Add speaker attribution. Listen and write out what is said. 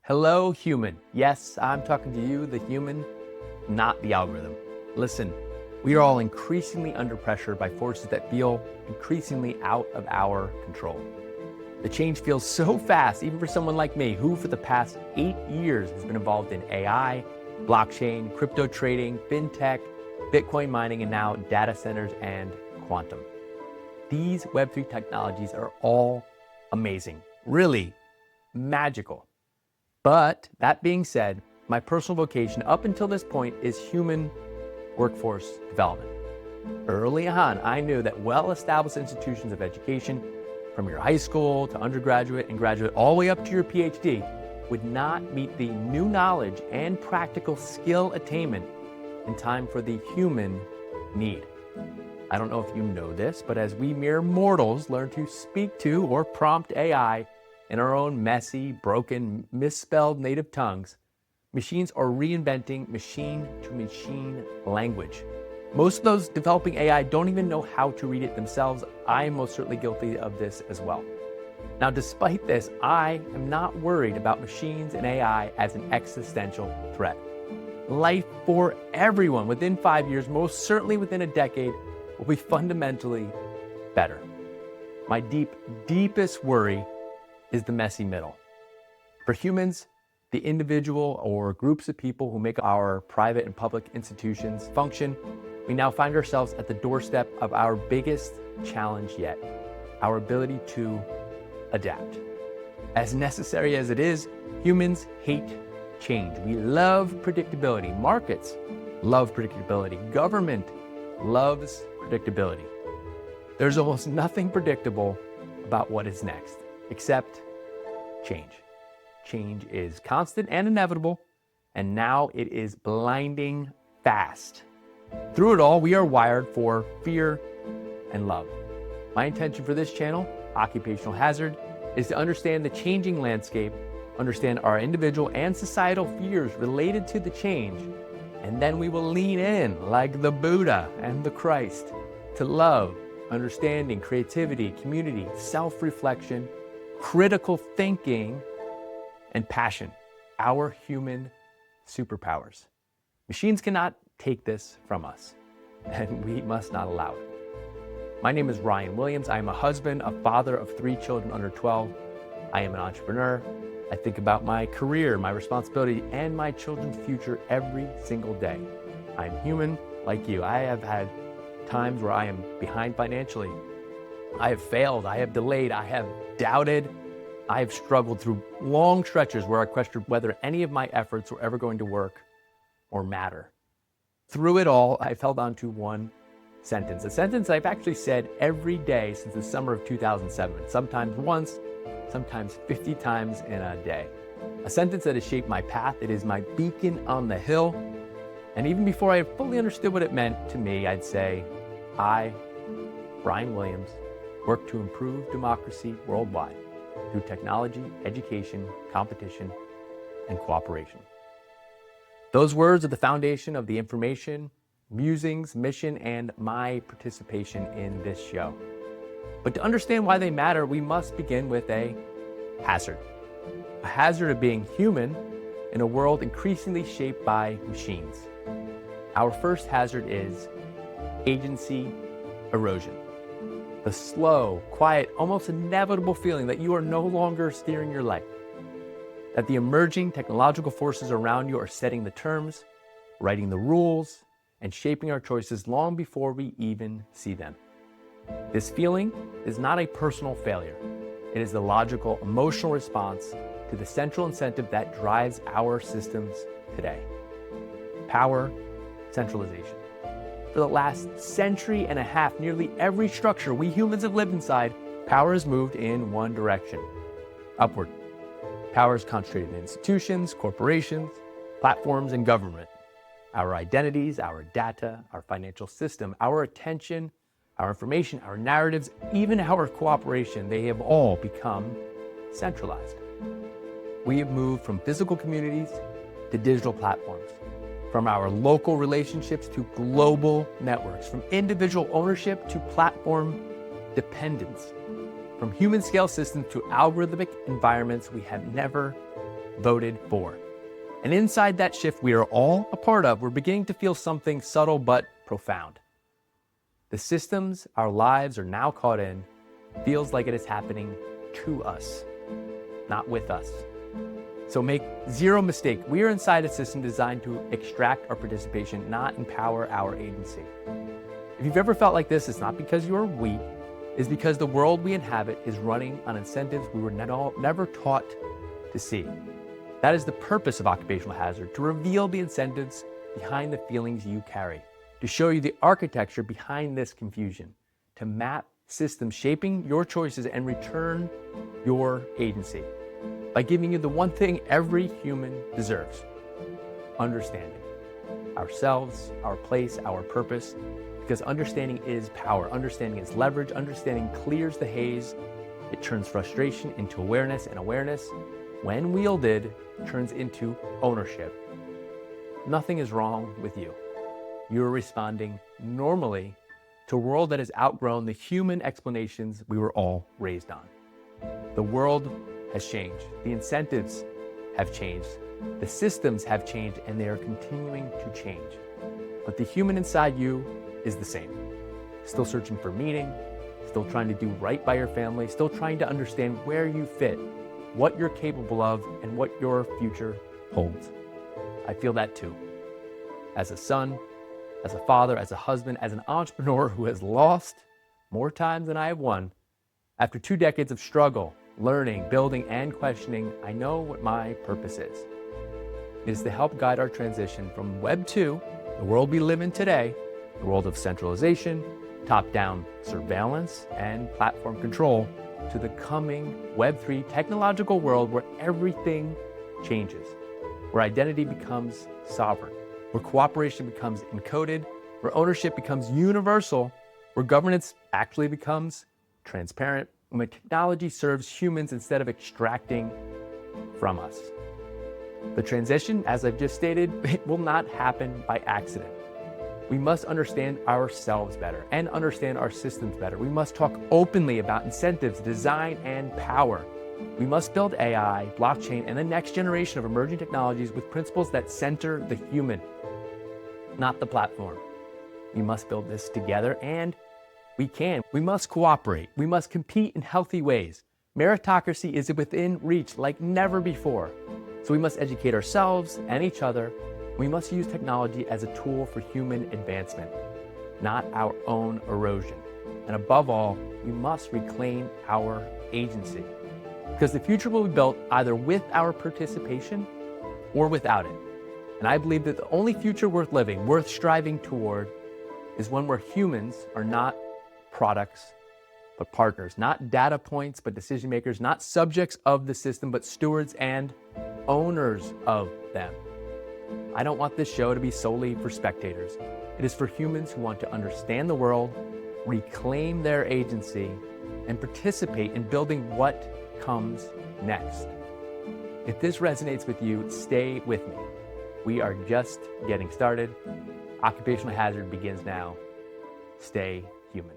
Speaker 1: Hello, human. Yes, I'm talking to you, the human, not the algorithm. Listen, we are all increasingly under pressure by forces that feel increasingly out of our control. The change feels so fast, even for someone like me, who for the past 8 years has been involved in AI, blockchain, crypto trading, fintech, Bitcoin mining, and now data centers and quantum. These Web3 technologies are all amazing, really magical. But that being said, my personal vocation up until this point is human workforce development. Early on, I knew that well-established institutions of education, from your high school to undergraduate and graduate, all the way up to your PhD, would not meet the new knowledge and practical skill attainment in time for the human need. I don't know if you know this, but as we mere mortals learn to speak to or prompt AI in our own messy, broken, misspelled native tongues, machines are reinventing machine-to-machine language. Most of those developing AI don't even know how to read it themselves. I am most certainly guilty of this as well. Now, despite this, I am not worried about machines and AI as an existential threat. Life for everyone within 5 years, most certainly within a decade, will be fundamentally better. My deepest worry is the messy middle. For humans, the individual or groups of people who make our private and public institutions function, we now find ourselves at the doorstep of our biggest challenge yet, our ability to adapt. As necessary as it is, humans hate change. We love predictability. Markets love predictability. Government loves predictability. There's almost nothing predictable about what is next, except change. Change is constant and inevitable, and now it is blinding fast. Through it all, we are wired for fear and love. My intention for this channel, Occupational Hazard, is to understand the changing landscape, understand our individual and societal fears related to the change, and then we will lean in like the Buddha and the Christ to love, understanding, creativity, community, self-reflection, critical thinking, and passion, our human superpowers. Machines cannot take this from us, and we must not allow it. My name is Ryan Williams. I am a husband, a father of 3 children under 12. I am an entrepreneur. I think about my career, my responsibility, and my children's future every single day. I'm human like you. I have had times where I am behind financially. I have failed, I have delayed, I have doubted, I have struggled through long stretches where I questioned whether any of my efforts were ever going to work or matter. Through it all, I've held on to one sentence, a sentence I've actually said every day since the summer of 2007, sometimes once, sometimes 50 times in a day. A sentence that has shaped my path. It is my beacon on the hill. And even before I fully understood what it meant to me, I'd say, I, Ryan Williams, work to improve democracy worldwide through technology, education, competition, and cooperation. Those words are the foundation of the information, musings, mission, and my participation in this show. But to understand why they matter, we must begin with a hazard of being human in a world increasingly shaped by machines. Our first hazard is agency erosion. The slow, quiet, almost inevitable feeling that you are no longer steering your life, that the emerging technological forces around you are setting the terms, writing the rules, and shaping our choices long before we even see them. This feeling is not a personal failure. It is the logical, emotional response to the central incentive that drives our systems today: power centralization. For the last century and a half, nearly every structure we humans have lived inside, power has moved in one direction: upward. Power is concentrated in institutions, corporations, platforms, and government. Our identities, our data, our financial system, our attention, our information, our narratives, even our cooperation, they have all become centralized. We have moved from physical communities to digital platforms, from our local relationships to global networks, from individual ownership to platform dependence, from human scale systems to algorithmic environments we have never voted for. And inside that shift we are all a part of, we're beginning to feel something subtle but profound. The systems our lives are now caught in feels like it is happening to us, not with us. So make zero mistake, we are inside a system designed to extract our participation, not empower our agency. If you've ever felt like this, it's not because you are weak, it's because the world we inhabit is running on incentives we were never taught to see. That is the purpose of Occupational Hazard, to reveal the incentives behind the feelings you carry, to show you the architecture behind this confusion, to map systems shaping your choices and return your agency by giving you the one thing every human deserves: understanding ourselves, our place, our purpose, because understanding is power, understanding is leverage, understanding clears the haze, it turns frustration into awareness, and awareness, when wielded, turns into ownership. Nothing is wrong with you. You are responding normally to a world that has outgrown the human explanations we were all raised on. The world has changed. The incentives have changed. The systems have changed, and they are continuing to change. But the human inside you is the same. Still searching for meaning, still trying to do right by your family, still trying to understand where you fit, what you're capable of, and what your future holds. I feel that too. As a son, as a father, as a husband, as an entrepreneur who has lost more times than I have won, after 2 decades of struggle, learning, building, and questioning, I know what my purpose is. It is to help guide our transition from Web 2, the world we live in today, the world of centralization, top-down surveillance, and platform control, to the coming Web 3 technological world where everything changes, where identity becomes sovereign, where cooperation becomes encoded, where ownership becomes universal, where governance actually becomes transparent, when technology serves humans instead of extracting from us. The transition, as I've just stated, it will not happen by accident. We must understand ourselves better and understand our systems better. We must talk openly about incentives, design, and power. We must build AI, blockchain, and the next generation of emerging technologies with principles that center the human, not the platform. We must build this together, and we can. We must cooperate. We must compete in healthy ways. Meritocracy is within reach like never before. So we must educate ourselves and each other. We must use technology as a tool for human advancement, not our own erosion. And above all, we must reclaim our agency, because the future will be built either with our participation or without it. And I believe that the only future worth living, worth striving toward, is one where humans are not products, but partners, not data points, but decision makers, not subjects of the system, but stewards and owners of them. I don't want this show to be solely for spectators. It is for humans who want to understand the world, reclaim their agency, and participate in building what comes next. If this resonates with you, stay with me. We are just getting started. Occupational Hazard begins now. Stay human.